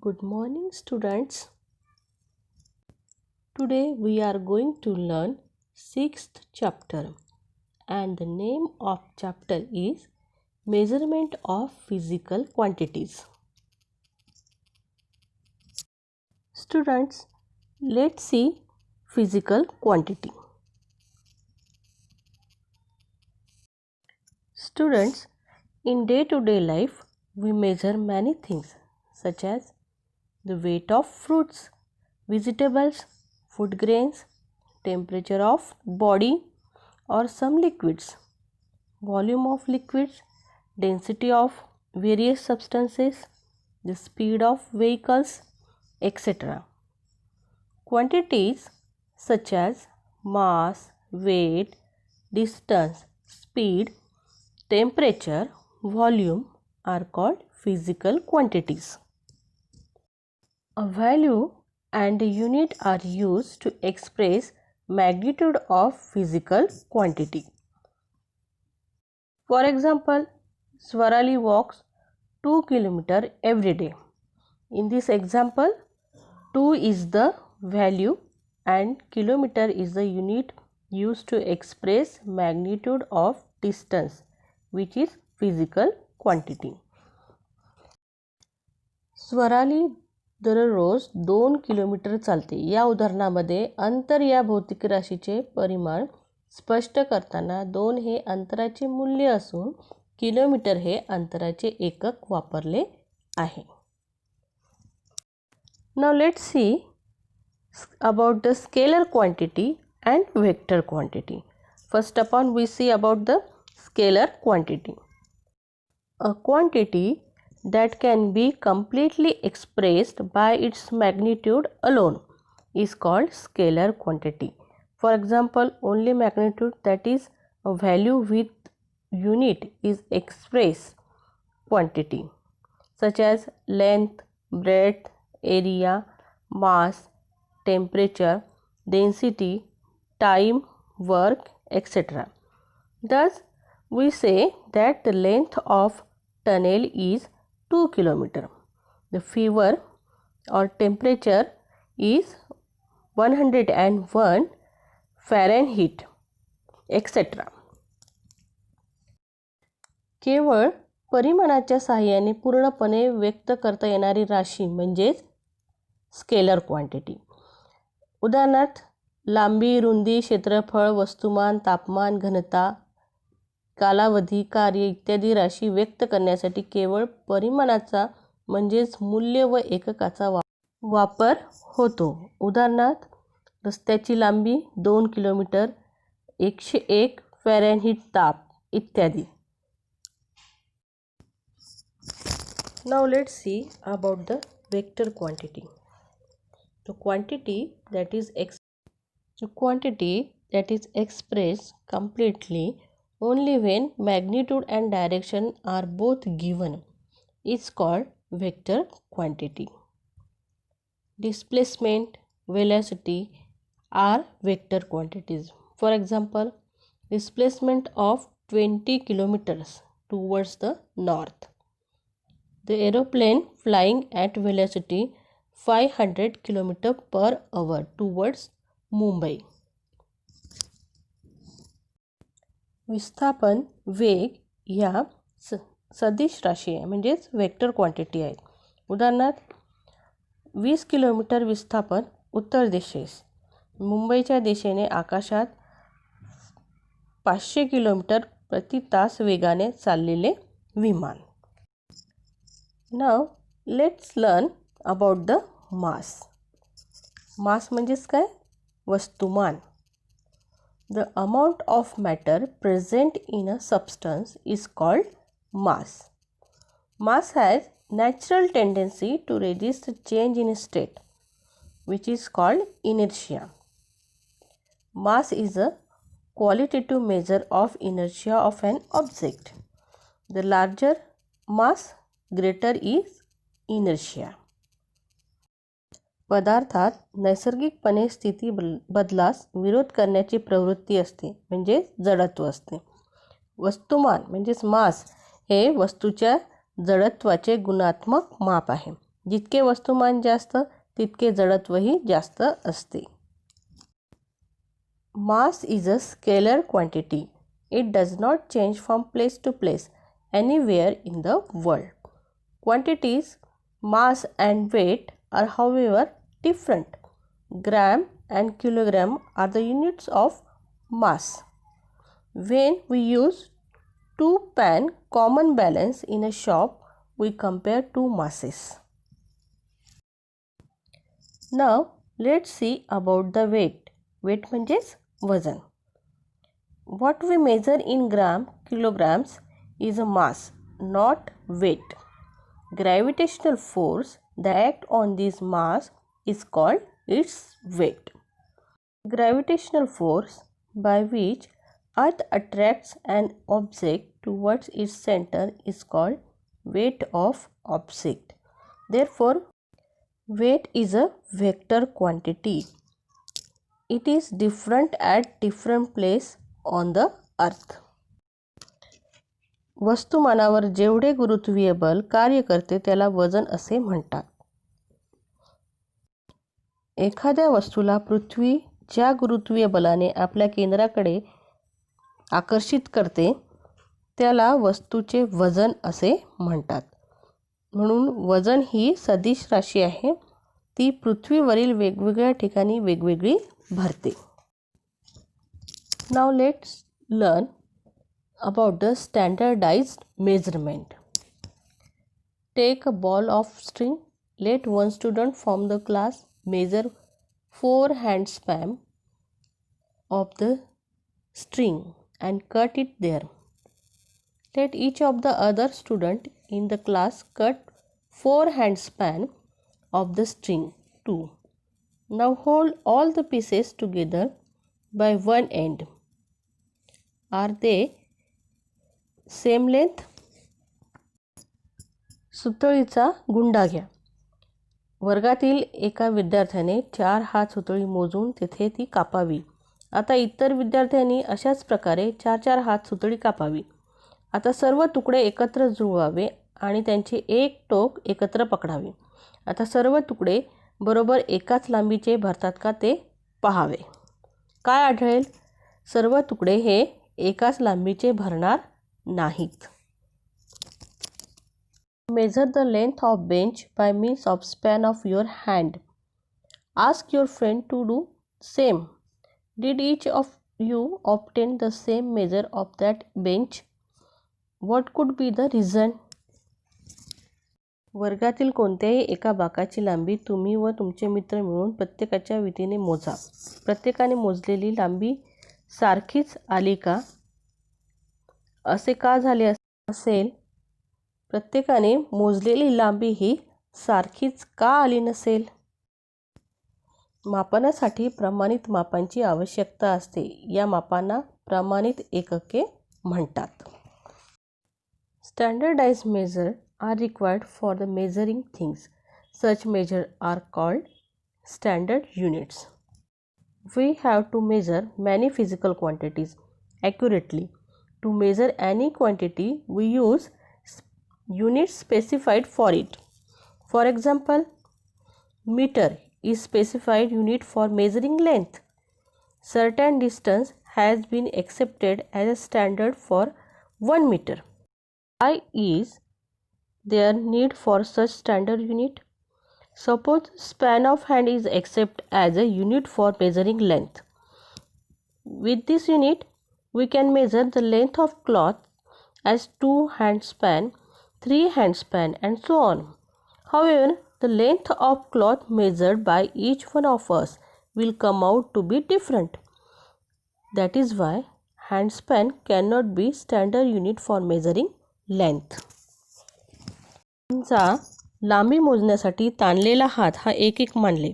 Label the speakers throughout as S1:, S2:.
S1: Good morning, students. Today we are going to learn 6th chapter, and the name of chapter is Measurement of Physical Quantities. Students, let's see physical quantity. Students, in day-to-day life, we measure many things such as the weight of fruits, vegetables, food grains, temperature of body or some liquids, volume of liquids, density of various substances, the speed of vehicles, etc. Quantities such as mass, weight, distance, speed, temperature, volume are called physical quantities. A value and a unit are used to express magnitude of physical quantity. For example, Swarali walks 2 km every day. In this example, 2 is the value and kilometer is the unit used to express magnitude of distance, which is physical quantity. Swarali दररोज 2 kilometre चालते. या उदाहरणामध्ये अंतर या भौतिक राशीचे परिमाण स्पष्ट करताना 2 हे अंतराचे मूल्य असून किलोमीटर हे अंतराचे एकक वापरले आहे. Now let's see about the scalar quantity and vector quantity. First upon we see about the scalar quantity. A quantity that can be completely expressed by its magnitude alone is called scalar quantity. For example, only magnitude, that is a value with unit, is expressed quantity such as length, breadth, area, mass, temperature, density, time, work, etc. Thus, we say that the length of tunnel is 2 km. The fever or temperature is 101 Fahrenheit, etc. केवळ परिमाणाच्या सहाय्याने पूर्णपणे व्यक्त करता येणारी राशी म्हणजेच scalar quantity. उदाहरणार्थ लांबी, रुंदी, क्षेत्रफळ, वस्तुमान, तापमान, घनता, कालावधी, कार्य इत्यादी राशी व्यक्त करण्यासाठी केवळ परिमाणाचा म्हणजेच मूल्य व एककाचा वापर होतो. उदाहरणार्थ रस्त्याची लांबी 2 किलोमीटर, 101 फॅरेनहीट ताप इत्यादी. Now let's see about the vector quantity. The quantity that is expressed completely only when magnitude and direction are both given is called vector quantity. Displacement, velocity are vector quantities. For example, displacement of 20 kilometers towards the north. The aeroplane flying at velocity 500 km per hour towards Mumbai. विस्थापन, वेग ह्या सदिश राशी आहे म्हणजेच vector quantity आहेत. उदाहरणार्थ 20 kilometre विस्थापन उत्तर दिशेस, मुंबईच्या दिशेने आकाशात 500 किलोमीटर प्रति तास वेगाने चाललेले विमान. Now let's learn about the mass. Mass म्हणजेच काय? वस्तुमान. The amount of matter present in a substance is called mass. Mass has natural tendency to resist change in state, which is called inertia. Mass is a qualitative measure of inertia of an object. The larger mass, greater is inertia. पदार्थात नैसर्गिकपणे स्थिती बदलास विरोध करण्याची प्रवृत्ती असते म्हणजे जडत्व असते. वस्तुमान म्हणजेच मास हे वस्तूच्या जडत्वाचे गुणात्मक माप आहे. जितके वस्तुमान जास्त तितके जडत्वही जास्त असते. Mass is a scalar quantity. It does not change from place to place anywhere in the world. Quantities, mass and weight are however different. Gram and kilogram are the units of mass. When we use two pan common balance in a shop, we compare two masses. Now let's see about the weight. Weight म्हणजेच वजन. What we measure in kilograms is a mass, not weight. Gravitational force that acts on this mass is called its weight. Gravitational force by which Earth attracts an object towards its center is called weight of object. Therefore, weight is a vector quantity. It is different at different place on the earth. वस्तुमानावर जेवढे गुरुत्वीय बल कार्य करते त्याला वजन असे म्हणतात. एखाद्या वस्तूला पृथ्वी ज्या गुरुत्वीय बलाने आपल्या केंद्राकडे आकर्षित करते त्याला वस्तूचे वजन असे म्हणतात. म्हणून वजन ही सदिश राशी आहे. ती पृथ्वीवरील वेगवेगळ्या ठिकाणी वेगवेगळी भरते. Now let's learn about the standardized measurement. Take a ball of string. Let one student from the class measure 4 handspan of the string and cut it there. Let each of the other student in the class cut 4 handspan of the string too. Now hold all the pieces together by one end. Are they same length? सुतळीचा गुंडा घ्या. वर्गातील एका विद्यार्थ्याने 4 हात सुतळी मोजून तेथे ती कापावी. आता इतर विद्यार्थ्यांनी अशाच प्रकारे 4-4 हात सुतळी कापावी. आता सर्व तुकडे एकत्र जुळवावे आणि त्यांचे एक टोक एकत्र पकडावे. आता सर्व तुकडे बरोबर एकाच लांबीचे भरतात का ते पाहावे. काय आढळेल? सर्व तुकडे हे एकाच लांबीचे भरणार नाहीत. Measure the length of bench by means of span of your hand. Ask your friend to do same. Did each of you obtain the same measure of that bench? What could be the reason? वर्गातील कोणत्याही एका बाकाची लांबी तुम्ही व तुमचे मित्र मिळून प्रत्येकाच्या वितीने मोजा. प्रत्येकाने मोजलेली लांबी सारखीच आली का? असे का झाले असेल? प्रत्येकाने मोजलेली लांबी ही सारखीच का आली नसेल? मापनासाठी प्रमाणित मापांची आवश्यकता असते. या मापांना प्रमाणित एकके म्हणतात. Standardized measures are required for the measuring things. Such measures are called standard units. We have to measure many physical quantities accurately. To measure any quantity, we use units specified for it. For example, meter is specified unit for measuring length. Certain distance has been accepted as a standard for 1 meter. Why is there need for such standard unit? Suppose span of hand is accepted as a unit for measuring length. With this unit, we can measure the length of cloth as 2 hand span, 3 hand span and so on. However, the length of cloth measured by each one of us will come out to be different. That is why hand span cannot be standard unit for measuring length. समजा लांबी मोजण्यासाठी ताणलेला हात हा एकक मानले.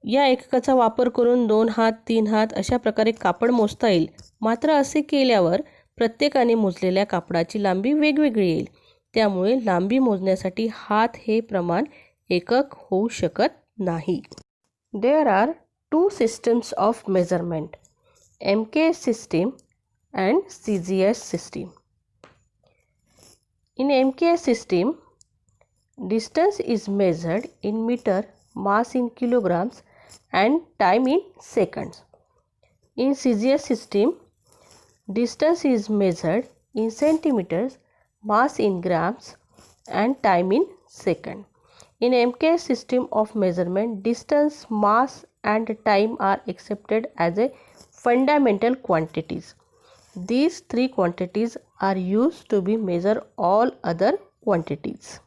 S1: या एककाचा वापर करून 2 हात 3 हात अशा प्रकारे कापड मोजता येईल. मात्र असे केल्यावर प्रत्येकाने मोजलेल्या कापडाची लांबी वेगवेगळी येईल. त्यामुळे लांबी मोजण्यासाठी हात हे प्रमाण एकक होऊ शकत नाही. There are 2 systems of measurement, MKS system and CGS system. In MKS system, distance is measured in meter, mass in kilograms and time in seconds. In CGS system, distance is measured in centimeters, mass in grams and time in second. In MKS system of measurement, distance, mass and time are accepted as a fundamental quantities. These three quantities are used to be measure all other quantities.